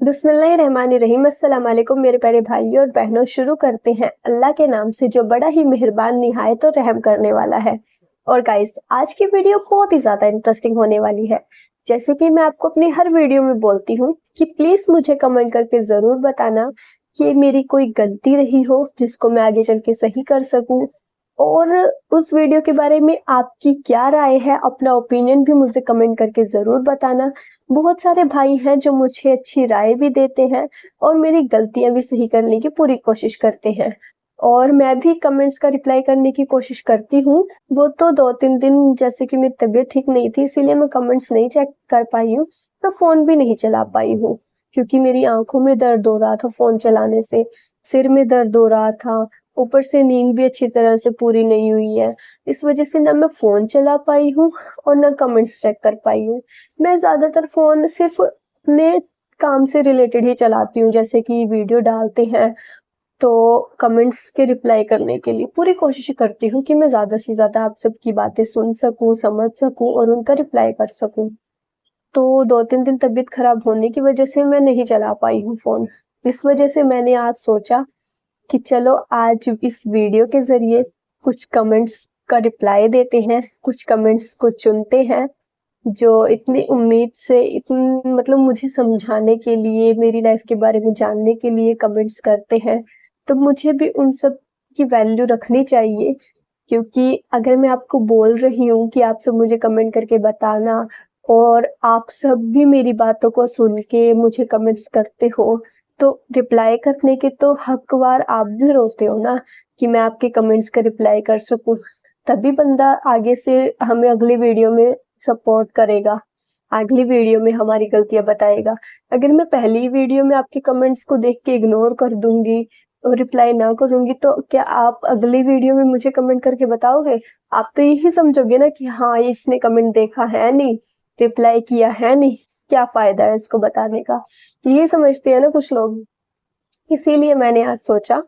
बिस्मिल्लाहिर्रहमानिर्रहीम। अस्सलाम वालेकुम मेरे प्यारे भाइयों और बहनों। शुरू करते हैं अल्लाह के नाम से जो बड़ा ही मेहरबान निहायत और रहम करने वाला है। और गाइस, आज की वीडियो बहुत ही ज़्यादा इंटरेस्टिंग होने वाली है। जैसे कि मैं आपको अपनी हर वीडियो में बोलती हूँ कि प्लीज़ मुझे कमेंट करके ज़रूर बताना कि मेरी कोई गलती रही हो जिसको मैं आगे चल के सही कर सकूँ, और उस वीडियो के बारे में आपकी क्या राय है, अपना ओपिनियन भी मुझे कमेंट करके ज़रूर बताना। बहुत सारे भाई हैं जो मुझे अच्छी राय भी देते हैं और मेरी गलतियां भी सही करने की पूरी कोशिश करते हैं, और मैं भी कमेंट्स का रिप्लाई करने की कोशिश करती हूँ। वो तो 2-3 दिन, जैसे कि मेरी तबीयत ठीक नहीं थी, इसीलिए मैं कमेंट्स नहीं चेक कर पाई हूँ। मैं फ़ोन भी नहीं चला पाई हूँ क्योंकि मेरी आंखों में दर्द हो रहा था फ़ोन चलाने से, सिर में दर्द हो रहा था, ऊपर से नींद भी अच्छी तरह से पूरी नहीं हुई है। इस वजह से ना मैं फ़ोन चला पाई हूँ और ना कमेंट्स चेक कर पाई हूँ। मैं ज़्यादातर फ़ोन सिर्फ अपने काम से रिलेटेड ही चलाती हूँ, जैसे कि वीडियो डालते हैं तो कमेंट्स के रिप्लाई करने के लिए पूरी कोशिश करती हूँ कि मैं ज़्यादा से ज़्यादा आप सबकी बातें सुन सकूँ, समझ सकूँ और उनका रिप्लाई कर सकूँ। तो 2-3 दिन तबीयत खराब होने की वजह से मैं नहीं चला पाई हूँ फ़ोन। इस वजह से मैंने आज सोचा कि चलो आज इस वीडियो के ज़रिए कुछ कमेंट्स का रिप्लाई देते हैं, कुछ कमेंट्स को चुनते हैं जो इतनी उम्मीद से मतलब मुझे समझाने के लिए, मेरी लाइफ के बारे में जानने के लिए कमेंट्स करते हैं। तो मुझे भी उन सब की वैल्यू रखनी चाहिए, क्योंकि अगर मैं आपको बोल रही हूँ कि आप सब मुझे कमेंट करके बताना और आप सब भी मेरी बातों को सुन के मुझे कमेंट्स करते हो, तो रिप्लाई करने के तो हकदार आप भी होते हो ना, कि मैं आपके कमेंट्स का रिप्लाई कर सकूँ। तभी बंदा आगे से हमें अगली वीडियो में सपोर्ट करेगा, अगली वीडियो में हमारी गलतियां बताएगा। अगर मैं पहली वीडियो में आपके कमेंट्स को देख के इग्नोर कर दूंगी और रिप्लाई ना करूंगी, तो क्या आप अगली वीडियो में मुझे कमेंट करके बताओगे? आप तो यही समझोगे ना कि हाँ, इसने कमेंट देखा है नहीं, रिप्लाई किया है नहीं, क्या फायदा है इसको बताने का। यही समझते हैं ना कुछ लोग। इसीलिए मैंने आज सोचा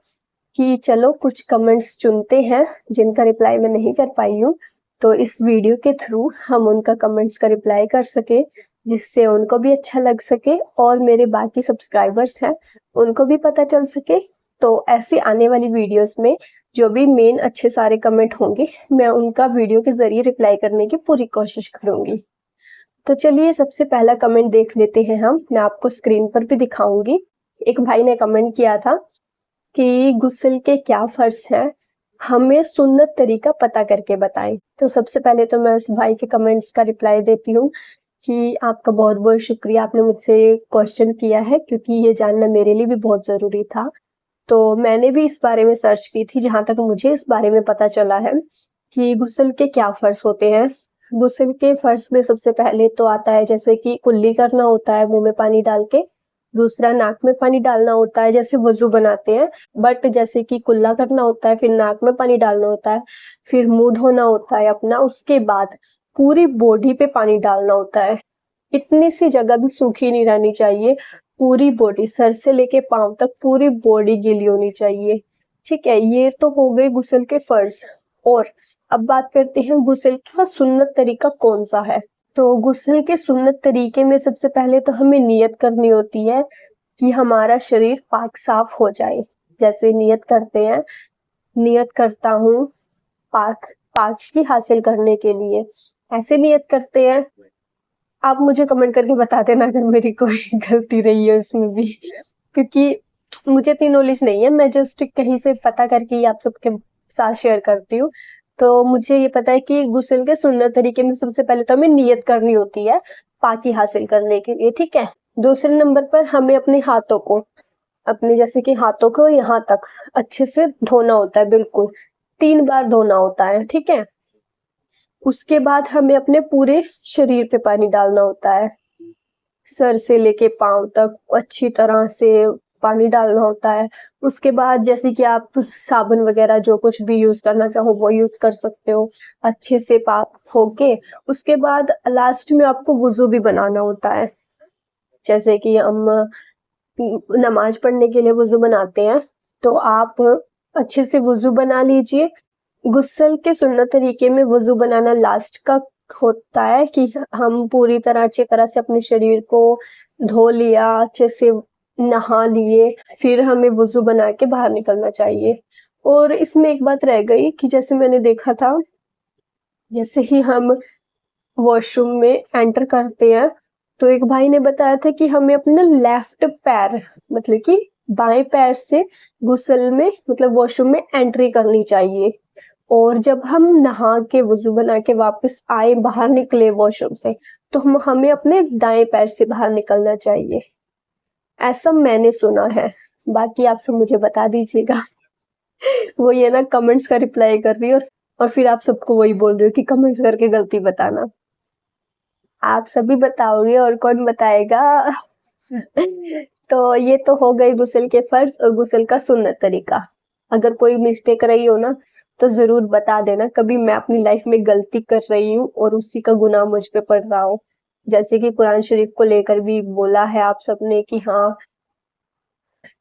कि चलो कुछ कमेंट्स चुनते हैं जिनका रिप्लाई मैं नहीं कर पाई हूँ, तो इस वीडियो के थ्रू हम उनका कमेंट्स का रिप्लाई कर सके, जिससे उनको भी अच्छा लग सके और मेरे बाकी सब्सक्राइबर्स हैं उनको भी पता चल सके। तो ऐसे आने वाली वीडियोस में जो भी मेन अच्छे सारे कमेंट होंगे, मैं उनका वीडियो के ज़रिए रिप्लाई करने की पूरी कोशिश करूँगी। तो चलिए सबसे पहला कमेंट देख लेते हैं हम। मैं आपको स्क्रीन पर भी दिखाऊंगी। एक भाई ने कमेंट किया था कि गुस्ल के क्या फ़र्ज़ हैं, हमें सुन्नत तरीका पता करके बताएं। तो सबसे पहले तो मैं उस भाई के कमेंट्स का रिप्लाई देती हूँ कि आपका बहुत बहुत शुक्रिया, आपने मुझसे क्वेश्चन किया है, क्योंकि ये जानना मेरे लिए भी बहुत ज़रूरी था। तो मैंने भी इस बारे में सर्च की थी, जहाँ तक मुझे इस बारे में पता चला है कि गुस्ल के क्या फ़र्ज़ होते हैं। गुस्ल के फ़र्ज़ में सबसे पहले तो आता है जैसे कि कुल्ली करना होता है मुँह में पानी डाल के, दूसरा नाक में पानी डालना होता है जैसे वज़ू बनाते हैं, बट जैसे कि कुल्ला करना होता है, फिर नाक में पानी डालना होता है, फिर मुँह धोना होता है अपना, उसके बाद पूरी बॉडी पे पानी डालना होता है। इतनी सी जगह भी सूखी नहीं रहनी चाहिए, पूरी बॉडी सर से लेके पाँव तक पूरी बॉडी गीली होनी चाहिए। ठीक है, ये तो हो गए गुस्ल के फ़र्ज़। और अब बात करते हैं गुस्ल का सुन्नत तरीका कौन सा है। तो गुस्ल के सुन्नत तरीके में सबसे पहले तो हमें नियत करनी होती है कि हमारा शरीर पाक साफ हो जाए। जैसे नियत करते हैं, नियत करता हूँ पाक पाकी हासिल करने के लिए, ऐसे नियत करते हैं। आप मुझे कमेंट करके बता देना अगर मेरी कोई गलती रही है उसमें भी, क्योंकि मुझे इतनी नॉलेज नहीं है, मैं जस्ट कहीं से पता करके ही आप सबके साथ शेयर करती हूँ। तो मुझे ये पता है कि गुस्ल के सुन्नत तरीके में सबसे पहले तो हमें नियत करनी होती है पाकी हासिल करने के लिए। ठीक है, दूसरे नंबर पर हमें अपने हाथों को, अपने जैसे कि हाथों को यहाँ तक अच्छे से धोना होता है, बिल्कुल 3 बार धोना होता है। ठीक है, उसके बाद हमें अपने पूरे शरीर पे पानी डालना होता है, सर से लेके पाँव तक अच्छी तरह से पानी डालना होता है। उसके बाद जैसे कि आप साबुन वगैरह जो कुछ भी यूज़ करना चाहो वो यूज़ कर सकते हो, अच्छे से पाक होके। उसके बाद लास्ट में आपको वज़ू भी बनाना होता है, जैसे कि हम नमाज पढ़ने के लिए वज़ू बनाते हैं, तो आप अच्छे से वज़ू बना लीजिए। गुस्ल के सुन्नत तरीके में वज़ू बनाना लास्ट का होता है कि हम पूरी तरह अच्छी तरह से अपने शरीर को धो लिया, अच्छे से नहा लिए, फिर हमें वुज़ू बना के बाहर निकलना चाहिए। और इसमें एक बात रह गई कि जैसे मैंने देखा था, जैसे ही हम वॉशरूम में एंटर करते हैं, तो एक भाई ने बताया था कि हमें अपना लेफ्ट पैर, मतलब कि बाएं पैर से गुस्ल में, मतलब वॉशरूम में एंट्री करनी चाहिए। और जब हम नहा के वुज़ू बना के वापस आए, बाहर निकले वॉशरूम से, तो हमें अपने दाएं पैर से बाहर निकलना चाहिए। ऐसा मैंने सुना है, बाकी आप सब मुझे बता दीजिएगा। वो ये ना कमेंट्स का रिप्लाई कर रही है और फिर आप सबको वही बोल रही हो कि कमेंट्स करके गलती बताना। आप सभी बताओगे और कौन बताएगा? तो ये तो हो गई गुस्ल के फर्ज और गुस्ल का सुन्नत तरीका। अगर कोई मिस्टेक रही हो ना, तो जरूर बता देना, कभी मैं अपनी लाइफ में गलती कर रही हूँ और उसी का गुनाह मुझ पे पड़ रहा हो। जैसे कि कुरान शरीफ को लेकर भी बोला है आप सबने कि हाँ,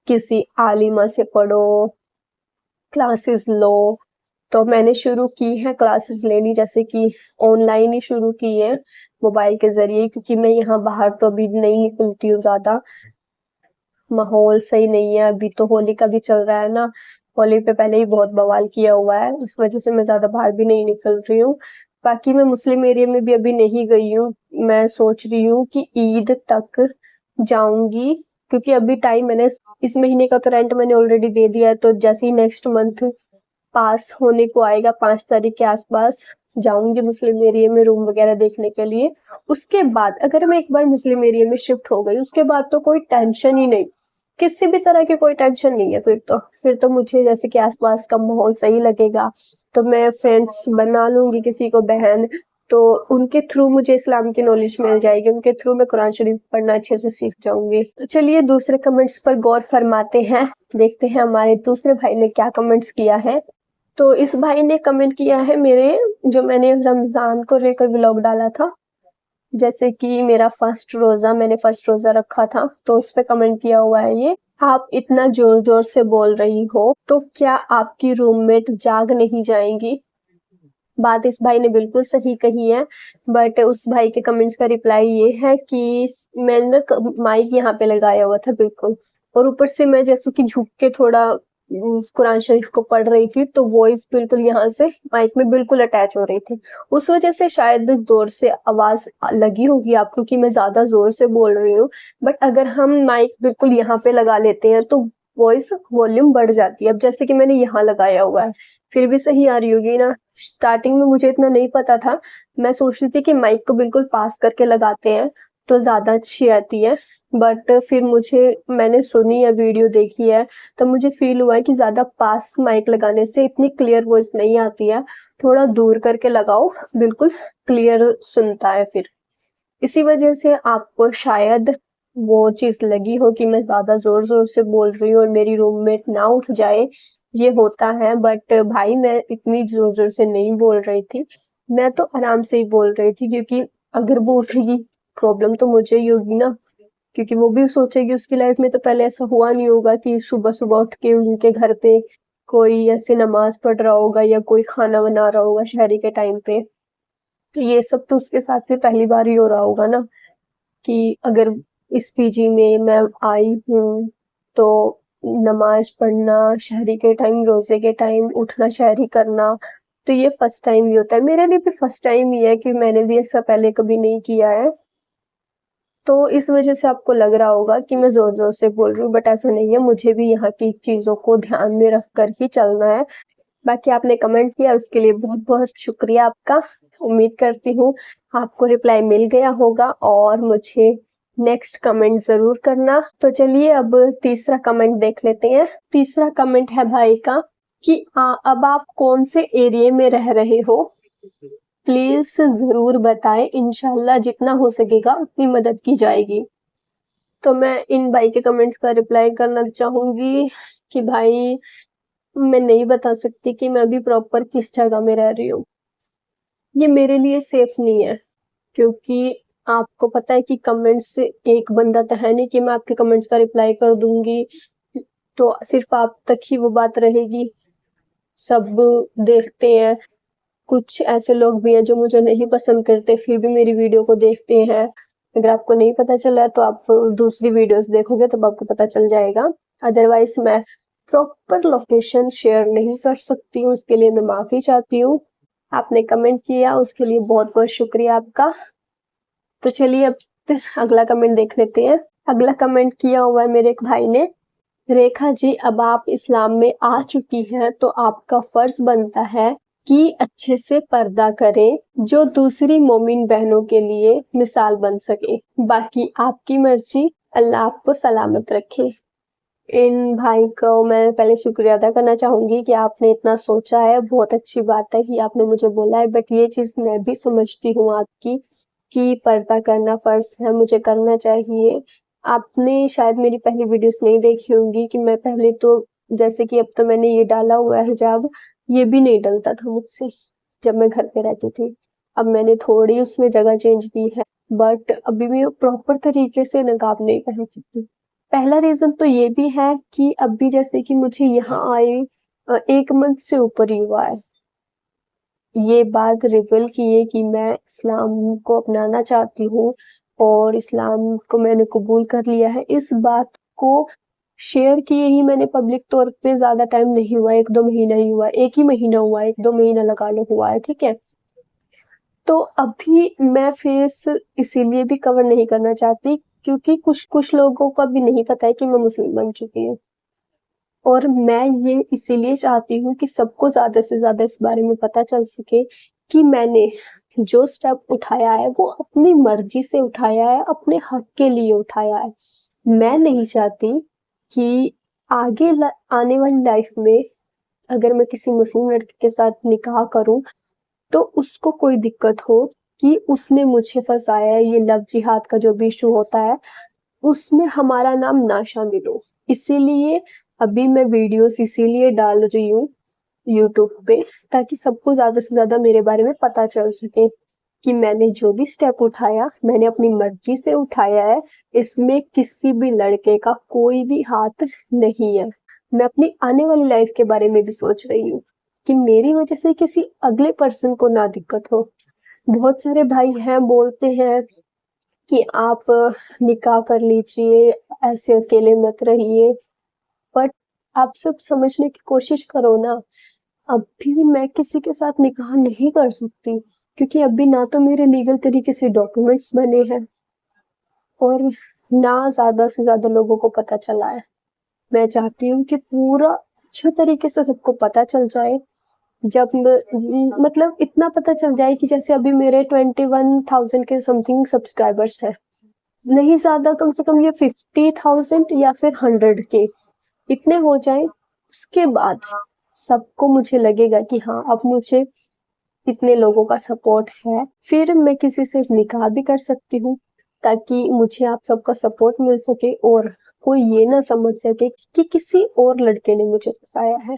किसी आलिमा से पढ़ो, क्लासेस लो। तो मैंने शुरू की है क्लासेस लेनी, जैसे कि ऑनलाइन ही शुरू की है मोबाइल के जरिए, क्योंकि मैं यहाँ बाहर तो अभी नहीं निकलती हूँ ज्यादा, माहौल सही नहीं है। अभी तो होली का भी चल रहा है ना, होली पे पहले ही बहुत बवाल किया हुआ है, इस वजह से मैं ज्यादा बाहर भी नहीं निकल रही हूँ। बाकी मैं मुस्लिम एरिया में भी अभी नहीं गई हूँ, मैं सोच रही हूँ कि ईद तक जाऊंगी, क्योंकि अभी टाइम मैंने इस महीने का तो रेंट मैंने ऑलरेडी दे दिया है, तो जैसे ही नेक्स्ट मंथ पास होने को आएगा 5 तारीख के आसपास, जाऊंगी मुस्लिम एरिया में रूम वगैरह देखने के लिए। उसके बाद अगर मैं एक बार मुस्लिम एरिया में शिफ्ट हो गई, उसके बाद तो कोई टेंशन ही नहीं, किसी भी तरह की कोई टेंशन नहीं है। फिर तो मुझे जैसे कि आसपास का माहौल सही लगेगा, तो मैं फ्रेंड्स बना लूंगी, किसी को बहन, तो उनके थ्रू मुझे इस्लाम की नॉलेज मिल जाएगी, उनके थ्रू मैं कुरान शरीफ पढ़ना अच्छे से सीख जाऊंगी। तो चलिए दूसरे कमेंट्स पर गौर फरमाते हैं, देखते हैं हमारे दूसरे भाई ने क्या कमेंट्स किया है। तो इस भाई ने कमेंट किया है मेरे, जो मैंने रमजान को लेकर व्लॉग डाला था, जैसे कि मेरा मैंने फर्स्ट रोजा रखा था, तो उस पे कमेंट किया हुआ है ये, आप इतना जोर जोर से बोल रही हो तो क्या आपकी रूममेट जाग नहीं जाएंगी? बात इस भाई ने बिल्कुल सही कही है, बट उस भाई के कमेंट्स का रिप्लाई ये है कि मैंने माइक यहाँ पे लगाया हुआ था बिल्कुल, और ऊपर से मैं जैसे कि झुक के थोड़ा कुरान शरीफ को पढ़ रही थी, तो वॉइस बिल्कुल यहाँ से माइक में बिल्कुल अटैच हो रही थी। उस वजह से शायद जोर से आवाज लगी होगी आपको कि मैं ज्यादा जोर से बोल रही हूँ, बट अगर हम माइक बिल्कुल यहाँ पे लगा लेते हैं तो वॉइस वॉल्यूम बढ़ जाती है। अब जैसे कि मैंने यहाँ लगाया हुआ है, फिर भी सही आ रही होगी ना। स्टार्टिंग में मुझे इतना नहीं पता था, मैं सोच रही थी कि माइक को बिल्कुल पास करके लगाते हैं तो ज्यादा अच्छी आती है, बट फिर मैंने सुनी है, वीडियो देखी है, तब मुझे फील हुआ है कि ज्यादा पास माइक लगाने से इतनी क्लियर वॉइस नहीं आती है, थोड़ा दूर करके लगाओ, बिल्कुल क्लियर सुनता है। फिर इसी वजह से आपको शायद वो चीज लगी हो कि मैं ज्यादा जोर जोर से बोल रही हूँ और मेरी रूममेट ना उठ जाए, ये होता है। बट भाई मैं इतनी जोर जोर से नहीं बोल रही थी, मैं तो आराम से ही बोल रही थी, क्योंकि अगर वो उठेगी प्रॉब्लम तो मुझे ही होगी ना, क्योंकि वो भी सोचेगी, उसकी लाइफ में तो पहले ऐसा हुआ नहीं होगा कि सुबह सुबह उठ के उनके घर पे कोई ऐसे नमाज पढ़ रहा होगा या कोई खाना बना रहा होगा शहरी के टाइम पे। तो ये सब तो उसके साथ भी पहली बार ही हो रहा होगा ना, कि अगर इस पीजी में मैं आई हूँ तो नमाज पढ़ना शहरी के टाइम, रोजे के टाइम उठना शहरी करना, तो ये फर्स्ट टाइम ही होता है। मेरे लिए भी फर्स्ट टाइम ही है कि मैंने भी ऐसा पहले कभी नहीं किया है, तो इस वजह से आपको लग रहा होगा कि मैं जोर जोर से बोल रही हूँ, बट ऐसा नहीं है, मुझे भी यहाँ की चीजों को ध्यान में रख कर ही चलना है। बाकी आपने कमेंट किया उसके लिए बहुत बहुत शुक्रिया आपका। उम्मीद करती हूँ आपको रिप्लाई मिल गया होगा और मुझे नेक्स्ट कमेंट जरूर करना। तो चलिए अब तीसरा कमेंट देख लेते हैं। तीसरा कमेंट है भाई का कि अब आप कौन से एरिया में रह रहे हो, प्लीज जरूर बताएं, इंशाल्लाह जितना हो सकेगा उतनी मदद की जाएगी। तो मैं इन भाई के कमेंट्स का रिप्लाई करना चाहूंगी कि भाई मैं नहीं बता सकती कि मैं अभी प्रॉपर किस जगह में रह रही हूँ, ये मेरे लिए सेफ नहीं है, क्योंकि आपको पता है कि कमेंट्स से एक बंदा तो है नहीं कि मैं आपके कमेंट्स का रिप्लाई कर दूंगी, तो सिर्फ आप तक ही वो बात रहेगी, सब देखते हैं कुछ ऐसे लोग भी हैं जो मुझे नहीं पसंद करते फिर भी मेरी वीडियो को देखते हैं। अगर आपको नहीं पता चला तो आप दूसरी वीडियोस देखोगे तब आपको पता चल जाएगा। अदरवाइज मैं प्रॉपर लोकेशन शेयर नहीं कर सकती हूँ, उसके लिए मैं माफी चाहती हूँ। आपने कमेंट किया उसके लिए बहुत बहुत शुक्रिया आपका। तो चलिए अब अगला कमेंट देख लेते हैं। अगला कमेंट किया हुआ है मेरे एक भाई ने। रेखा जी, अब आप इस्लाम में आ चुकी हैं तो आपका फर्ज बनता है कि अच्छे से पर्दा करें जो दूसरी मोमिन बहनों के लिए मिसाल बन सके। बाकी आपकी मर्जी, अल्लाह आपको सलामत रखे। इन भाई को मैं पहले शुक्रिया अदा करना चाहूंगी कि आपने इतना सोचा है। बहुत अच्छी बात है कि आपने मुझे बोला है, बट ये चीज मैं भी समझती हूँ आपकी कि पर्दा करना फर्ज है, मुझे करना चाहिए। आपने शायद मेरी पहली वीडियोस नहीं देखी होंगी कि मैं पहले तो जैसे कि अब तो मैंने ये डाला हुआ है हिजाब, ये भी नहीं डलता था मुझसे जब मैं घर पे रहती थी। अब मैंने थोड़ी उसमें जगह चेंज की है, बट अभी भी प्रॉपर तरीके से नकाब नहीं पहन सकती। पहला रीजन तो ये भी है कि अभी जैसे कि मुझे यहाँ आए 1 मंथ से ऊपर ही हुआ है। ये बात रिवील की है कि मैं इस्लाम को अपनाना चाहती हूँ और इस्लाम को मैंने कबूल कर लिया है। इस बात को शेयर किए ही मैंने पब्लिक तौर पे ज्यादा टाइम नहीं हुआ, 1-2 महीना ही हुआ, 1 ही महीना हुआ, 1-2 महीना लगा लो हुआ है, ठीक है। तो अभी मैं फेस इसीलिए भी कवर नहीं करना चाहती क्योंकि कुछ कुछ लोगों को अभी नहीं पता है कि मैं मुस्लिम बन चुकी हूँ। और मैं ये इसीलिए चाहती हूँ कि सबको ज्यादा से ज्यादा इस बारे में पता चल सके कि मैंने जो स्टेप उठाया है वो अपनी मर्जी से उठाया है, अपने हक के लिए उठाया है। मैं नहीं चाहती कि आगे आने वाली लाइफ में अगर मैं किसी मुस्लिम लड़के के साथ निकाह करूं तो उसको कोई दिक्कत हो कि उसने मुझे फंसाया है। ये लव जिहाद का जो भी इशू होता है उसमें हमारा नाम ना शामिल हो। इसीलिए अभी मैं वीडियोस इसीलिए डाल रही हूँ यूट्यूब पे ताकि सबको ज्यादा से ज्यादा मेरे बारे में पता चल सके कि मैंने जो भी स्टेप उठाया मैंने अपनी मर्जी से उठाया है। इसमें किसी भी लड़के का कोई भी हाथ नहीं है। मैं अपनी आने वाली लाइफ के बारे में भी सोच रही हूँ कि मेरी वजह से किसी अगले पर्सन को ना दिक्कत हो। बहुत सारे भाई हैं बोलते हैं कि आप निकाह कर लीजिए, ऐसे अकेले मत रहिए, बट आप सब समझने की कोशिश करो ना। अभी मैं किसी के साथ निकाह नहीं कर सकती क्योंकि अभी ना तो मेरे लीगल तरीके से डॉक्यूमेंट्स बने हैं और ना ज्यादा से ज्यादा लोगों को पता चला है। मैं चाहती हूँ कि पूरा अच्छे तरीके से सबको पता चल जाए। जब मतलब इतना पता चल जाए कि जैसे अभी मेरे 21,000 के समथिंग सब्सक्राइबर्स हैं, नहीं ज्यादा, कम से कम ये 50,000 या फिर 100 के इतने हो जाए, उसके बाद सबको मुझे लगेगा कि हाँ अब मुझे इतने लोगों का सपोर्ट है, फिर मैं किसी से निकाह भी कर सकती हूँ ताकि मुझे आप सबका सपोर्ट मिल सके और कोई ये ना समझ सके कि किसी और लड़के ने मुझे फंसाया है।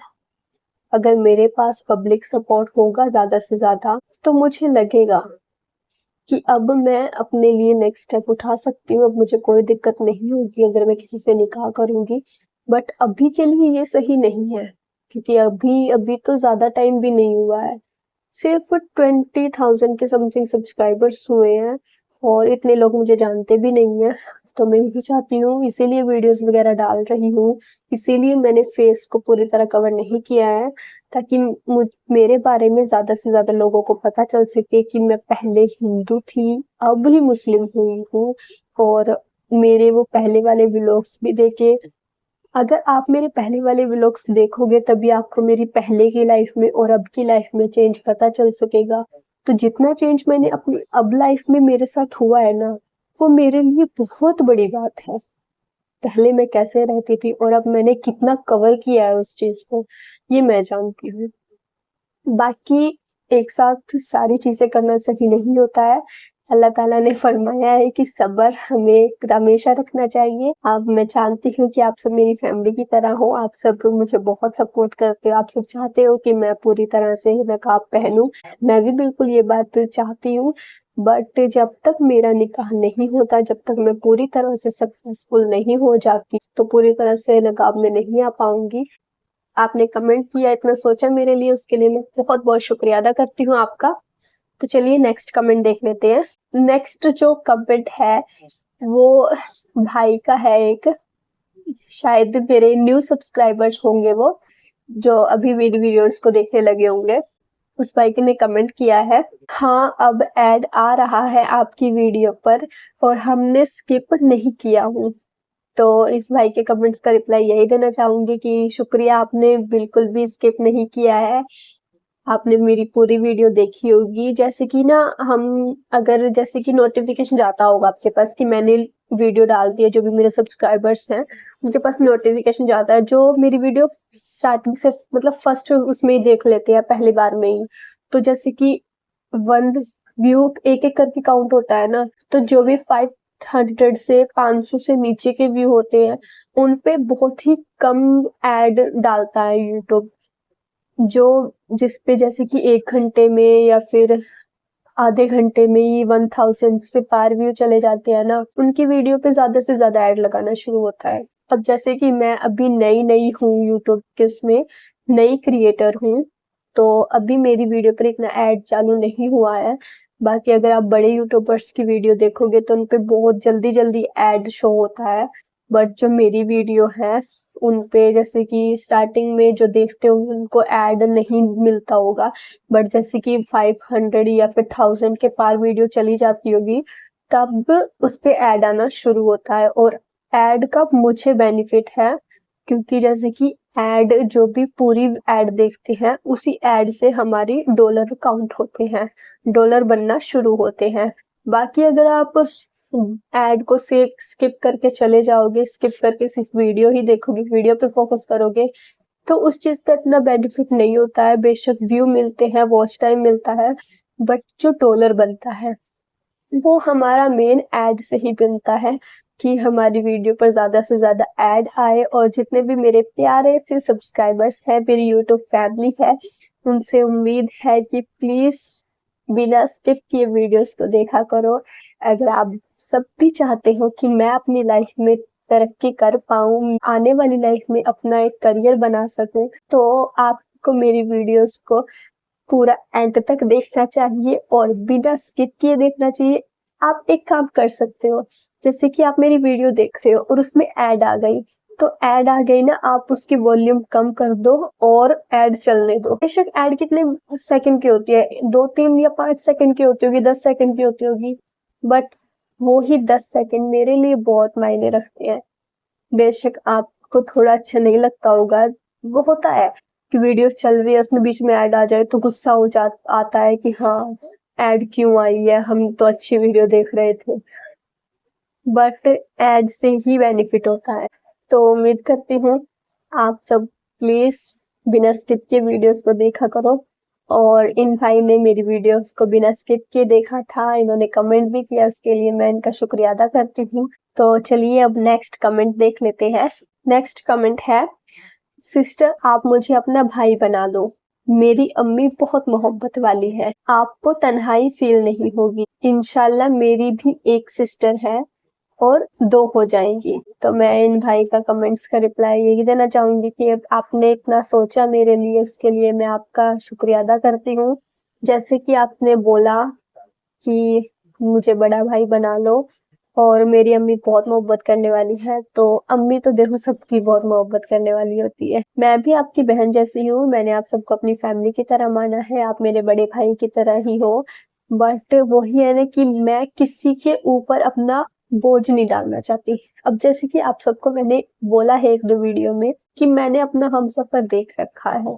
अगर मेरे पास पब्लिक सपोर्ट होगा ज्यादा से ज्यादा तो मुझे लगेगा कि अब मैं अपने लिए नेक्स्ट स्टेप उठा सकती हूँ। अब मुझे कोई दिक्कत नहीं होगी अगर मैं किसी से निकाह करूंगी, बट अभी के लिए ये सही नहीं है क्योंकि अभी अभी तो ज्यादा टाइम भी नहीं हुआ है। सिर्फ 20,000 के समथिंग सब्सक्राइबर्स हुए हैं और इतने लोग मुझे जानते भी नहीं है। तो मैं यही चाहती हूँ, इसीलिए वीडियोस वगैरह डाल रही हूँ, इसीलिए मैंने फेस को पूरी तरह कवर नहीं किया है ताकि मेरे बारे में ज्यादा से ज्यादा लोगों को पता चल सके कि मैं पहले हिंदू थी अब ही मुस्लिम हुई हूँ। और मेरे वो पहले वाले व्लॉग्स भी देखे। अगर आप मेरे पहले वाले व्लॉग्स देखोगे तभी आपको मेरी पहले की लाइफ में और अब की लाइफ में चेंज पता चल सकेगा। तो जितना चेंज मैंने अपनी अब लाइफ में मेरे साथ हुआ है ना, वो मेरे लिए बहुत बड़ी बात है। पहले मैं कैसे रहती थी और अब मैंने कितना कवर किया है उस चीज को, ये मैं जानती हूँ। बाकी एक साथ सारी चीजें करना सही नहीं होता है। अल्लाह ताला ने फरमाया है कि सब्र हमें हमेशा रखना चाहिए। अब मैं जानती हूँ कि आप सब मेरी फैमिली की तरह हो, आप सब मुझे बहुत सपोर्ट करते हो, आप सब चाहते हो कि मैं पूरी तरह से नकाब पहनूं। मैं भी बिल्कुल ये बात चाहती हूँ, बट जब तक मेरा निकाह नहीं होता, जब तक मैं पूरी तरह से सक्सेसफुल नहीं हो जाती तो पूरी तरह से नकाब में नहीं आ पाऊंगी। आपने कमेंट किया, इतना सोचा मेरे लिए, उसके लिए मैं बहुत बहुत शुक्रिया अदा करती हूँ आपका। तो चलिए नेक्स्ट कमेंट देख लेते हैं। नेक्स्ट जो कमेंट है वो भाई का है एक, शायद मेरे न्यू सब्सक्राइबर्स होंगे वो, जो अभी मेरी वीडियोस को देखने लगे होंगे। उस भाई ने कमेंट किया है, हाँ अब ऐड आ रहा है आपकी वीडियो पर और हमने स्किप नहीं किया हूँ। तो इस भाई के कमेंट्स का रिप्लाई यही देना चाहूंगी कि शुक्रिया, आपने बिल्कुल भी स्किप नहीं किया है, आपने मेरी पूरी वीडियो देखी होगी। जैसे कि ना हम अगर जैसे कि नोटिफिकेशन जाता होगा आपके पास कि मैंने वीडियो डाल दी है, जो भी मेरे सब्सक्राइबर्स हैं उनके पास नोटिफिकेशन जाता है, जो मेरी वीडियो स्टार्टिंग से मतलब फर्स्ट उसमें ही देख लेते हैं पहली बार में ही। तो जैसे कि 1 व्यू एक एक करके काउंट होता है ना, तो जो भी 500 से 500 से नीचे के व्यू होते हैं उन पे बहुत ही कम एड डालता है यूट्यूब। जो जिसपे जैसे कि 1 घंटे में या फिर आधे घंटे में ही 1000 से पार व्यू चले जाते हैं ना, उनकी वीडियो पे ज्यादा से ज्यादा ऐड लगाना शुरू होता है। अब जैसे कि मैं अभी नई हूँ यूट्यूब के उसमें, नई क्रिएटर हूँ, तो अभी मेरी वीडियो पर इतना ऐड चालू नहीं हुआ है। बाकी अगर आप बड़े यूट्यूबर्स की वीडियो देखोगे तो उनपे बहुत जल्दी जल्दी ऐड शो होता है, बट जो मेरी वीडियो है उन पे जैसे कि स्टार्टिंग में जो देखते होंगे उनको ऐड नहीं मिलता होगा, बट जैसे कि 500 या फिर 1000 के पार वीडियो चली जाती होगी तब उस पे ऐड आना शुरू होता है। और ऐड का मुझे बेनिफिट है, क्योंकि जैसे कि ऐड जो भी पूरी ऐड देखते हैं उसी ऐड से हमारी डॉलर काउंट होते हैं, डॉलर बनना शुरू होते हैं। बाकी अगर आप ऐड को से स्किप करके चले जाओगे, स्किप करके सिर्फ वीडियो ही देखोगे, वीडियो पे फोकस करोगे, तो उस चीज का इतना बेनिफिट नहीं होता है। बेशक व्यू मिलते हैं, वॉच टाइम मिलता है, बट जो डॉलर बनता है वो हमारा मेन ऐड से ही बनता है, कि हमारी वीडियो पर ज्यादा से ज्यादा ऐड आए। और जितने भी मेरे प्यारे से सब्सक्राइबर्स हैं, मेरी यूट्यूब फैमिली है, उनसे उम्मीद है कि प्लीज बिना स्किप किए वीडियोस को देखा करो। अगर आप सब भी चाहते हो कि मैं अपनी लाइफ में तरक्की कर पाऊँ, आने वाली लाइफ में अपना एक करियर बना सकूं, तो आपको मेरी वीडियोस को पूरा एंड तक देखना चाहिए और बिना स्किप किए देखना चाहिए। आप एक काम कर सकते हो, जैसे कि आप मेरी वीडियो देख रहे हो और उसमें ऐड आ गई, तो ऐड आ गई ना, आप उसकी वॉल्यूम कम कर दो और ऐड चलने दो। बेशक ऐड कितने सेकंड की होती है, 2 3 या 5 सेकंड की होती होगी, 10 सेकंड की होती होगी, बट वो ही 10 सेकंड मेरे लिए बहुत मायने रखते हैं। बेशक आपको थोड़ा अच्छा नहीं लगता होगा, वो होता है कि वीडियोस चल रही है उसमें बीच में ऐड आ जाए तो गुस्सा हो जा आता है कि हाँ ऐड क्यों आई है, हम तो अच्छी वीडियो देख रहे थे, बट ऐड से ही बेनिफिट होता है। तो उम्मीद करती हूँ आप सब प्लीज बिना स्किप के वीडियोस को देखा करो। और इन भाई ने मेरी वीडियोस को बिना स्किप के देखा था, इन्होंने कमेंट भी किया, इसके लिए मैं इनका शुक्रिया अदा करती हूँ। तो चलिए अब नेक्स्ट कमेंट देख लेते हैं। नेक्स्ट कमेंट है, सिस्टर आप मुझे अपना भाई बना लो, मेरी अम्मी बहुत मोहब्बत वाली है, आपको तन्हाई फील नहीं होगी, इंशाल्लाह मेरी भी एक सिस्टर है और 2 हो जाएंगी। तो मैं इन भाई का कमेंट्स का रिप्लाई यही देना चाहूंगी कि आपने इतना सोचा मेरे लिए, उसके लिए मैं आपका शुक्रिया अदा करती हूँ। जैसे कि आपने बोला कि मुझे बड़ा भाई बना लो और मेरी अम्मी बहुत मोहब्बत करने वाली है, तो अम्मी तो देखो सबकी बहुत मोहब्बत करने वाली होती है। मैं भी आपकी बहन जैसी हूँ, मैंने आप सबको अपनी फैमिली की तरह माना है, आप मेरे बड़े भाई की तरह ही हो, बट वही है ना कि मैं किसी के ऊपर अपना बोझ नहीं डालना चाहती। अब जैसे कि आप सबको मैंने बोला है 1 2 वीडियो में कि मैंने अपना हमसफर देख रखा है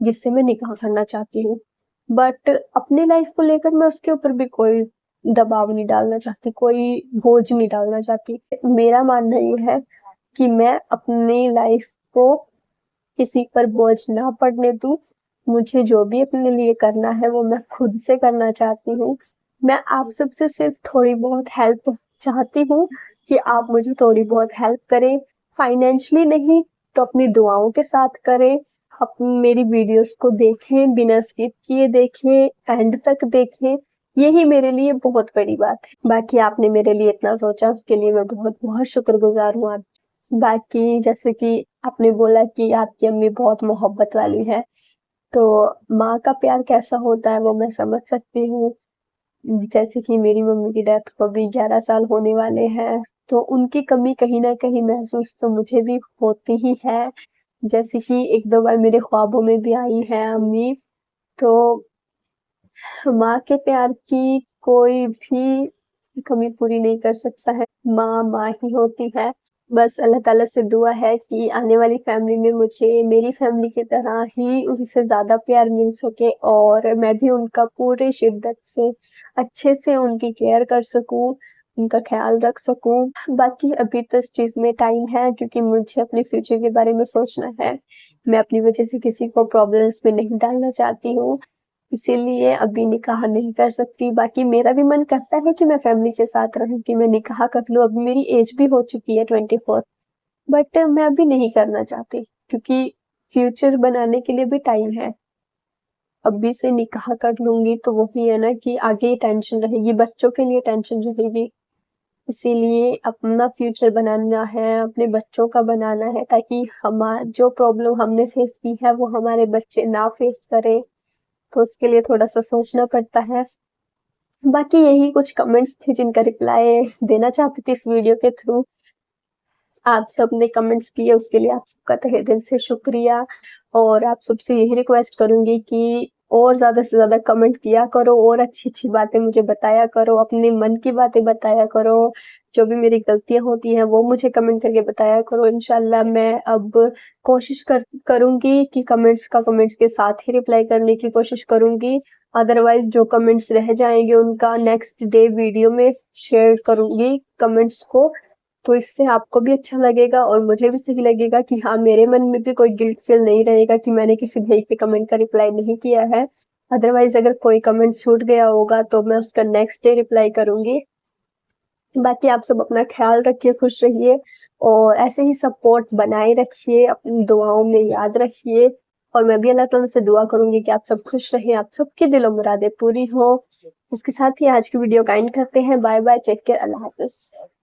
जिससे मैं निकाह करना चाहती हूँ, बट अपनी लाइफ को लेकर मैं उसके ऊपर भी कोई दबाव नहीं डालना चाहती, कोई बोझ नहीं डालना चाहती। मेरा मानना ये है कि मैं अपनी लाइफ को किसी पर बोझ ना पड़ने दूं, मुझे जो भी अपने लिए करना है वो मैं खुद से करना चाहती हूँ। मैं आप सबसे सिर्फ थोड़ी बहुत हेल्प चाहती हूँ कि आप मुझे थोड़ी बहुत हेल्प करें, फाइनेंशियली नहीं तो अपनी दुआओं के साथ करें। आप मेरी वीडियोस को देखें, बिना स्किप किए देखें, एंड तक देखें, यही मेरे लिए बहुत बड़ी बात है। बाकी आपने मेरे लिए इतना सोचा उसके लिए मैं बहुत बहुत शुक्रगुजार हूँ। बाकी जैसे कि आपने बोला कि आपकी अम्मी बहुत मोहब्बत वाली है, तो माँ का प्यार कैसा होता है वो मैं समझ सकती हूँ। जैसे कि मेरी मम्मी की डेथ को अभी 11 साल होने वाले हैं, तो उनकी कमी कहीं न कहीं महसूस तो मुझे भी होती ही है। जैसे कि 1-2 बार मेरे ख्वाबों में भी आई हैं अम्मी, तो माँ के प्यार की कोई भी कमी पूरी नहीं कर सकता है। माँ, माँ ही होती है। बस अल्लाह ताला से दुआ है कि आने वाली फैमिली में मुझे मेरी फैमिली की तरह ही उनसे ज़्यादा प्यार मिल सके और मैं भी उनका पूरे शिद्दत से अच्छे से उनकी केयर कर सकूँ, उनका ख़्याल रख सकूँ। बाकी अभी तो इस चीज़ में टाइम है क्योंकि मुझे अपने फ्यूचर के बारे में सोचना है। मैं अपनी वज़ह से किसी को प्रॉब्लम्स में नहीं डालना चाहती हूँ। इसीलिए अभी निकाह नहीं कर सकती। बाकी मेरा भी मन करता है कि मैं फैमिली के साथ रहूँ, कि मैं निकाह कर लूँ। अभी मेरी एज भी हो चुकी है 24, बट मैं अभी नहीं करना चाहती क्योंकि फ्यूचर बनाने के लिए भी टाइम है। अभी से निकाह कर लूँगी तो वही है ना कि आगे टेंशन रहेगी, बच्चों के लिए टेंशन रहेगी। इसीलिए अपना फ्यूचर बनाना है, अपने बच्चों का बनाना है ताकि जो प्रॉब्लम हमने फेस की है वो हमारे बच्चे ना फेस करें। तो उसके लिए थोड़ा-सा सोचना पड़ता है। बाकी यही कुछ कमेंट्स थे जिनका रिप्लाई देना चाहती थी इस वीडियो के थ्रू। आप सबने कमेंट्स किए उसके लिए आप सबका तहे दिल से शुक्रिया और आप सबसे यही रिक्वेस्ट करूँगी कि और ज़्यादा से ज़्यादा कमेंट किया करो और अच्छी-अच्छी बातें मुझे बताया करो, अपने मन की बातें बताया करो। जो भी मेरी गलतियाँ होती हैं वो मुझे कमेंट करके बताया करो। इंशाल्लाह मैं अब कोशिश करूँगी कि कमेंट्स के साथ ही रिप्लाई करने की कोशिश करूँगी। अदरवाइज़ जो कमेंट्स रह जाएँगे उनका नेक्स्ट डे वीडियो में शेयर करूँगी कमेंट्स को। तो इससे आपको भी अच्छा लगेगा और मुझे भी सही लगेगा कि हाँ, मेरे मन में भी कोई गिल्ट फ़ील नहीं रहेगा कि मैंने किसी भाई के कमेंट का रिप्लाई नहीं किया है। अदरवाइज़ अगर कोई कमेंट छूट गया होगा तो मैं उसका नेक्स्ट डे रिप्लाई करूँगी। बाकी आप सब अपना ख़्याल रखिए, खुश रहिए और ऐसे ही सपोर्ट बनाए रखिए, अपनी दुआओं में याद रखिए और मैं भी अल्लाह ताला से दुआ करूँगी कि आप सब खुश रहें, आप सबकी दिलो मुरादें पूरी हों। इसके साथ ही आज की वीडियो का एंड करते हैं। बाय-बाय, टेक केयर, अल्लाह हाफ़िज़।